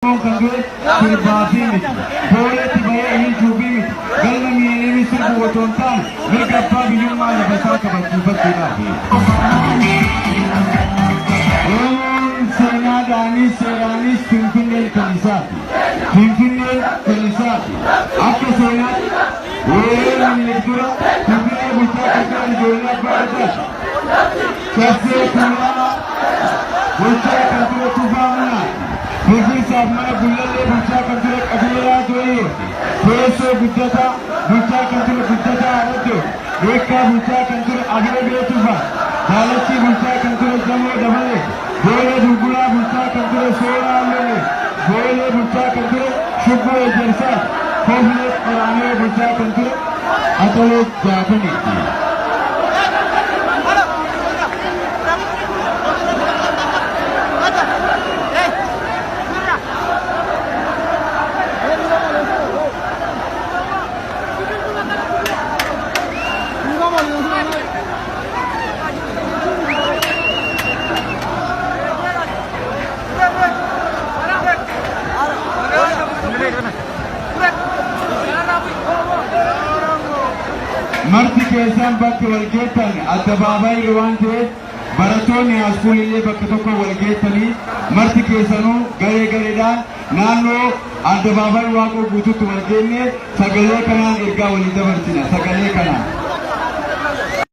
Sirbaatiin booletti bahee inni juubii galma mi'eeniin sirbu otoo hin taane mirga abbaa biyyummaa lafasaa kabachiifachuudhaaf. Seenaadhaanis seeraanis Finfinneen kan isaati. Finfinneen kan isaati. Akka seenaatti weerarri dura Finfinnee bulchaa kan jiran ijoollee abbaa gadaati. Caffee Tuulamaa bulchaa kan ture Tufaa Munaati. Bulchiinsaaf mana Gullallee bulchaa kan ture Qajeelaa Dooyyooti. Teessoo Guddataa bulchaa kan ture Guddataa Araddooti. Beekaa bulchaa kan ture Abirabee Tufaa. Daalachii bulchaa kan ture Jamoo Dabalee. Boolee Dulgulaa bulchaa kan ture Sooraa Lolee. Boolee bulchaa kan ture Shubboo Ejersaa. Kooflee Qaraanee bulchaa kan ture Atalee Jaataniiti. Marti keessan bakki walgeettan addabaabaayii waan ta'eef barattoonni haaskuulillee bakka tokko walgeettanii marti keessanuu garee gareedhaan naannoo addabaabaayii waaqoo guutuutti walgeenne sagalee kanaan ergaa walii dabarsina sagalee kanaan.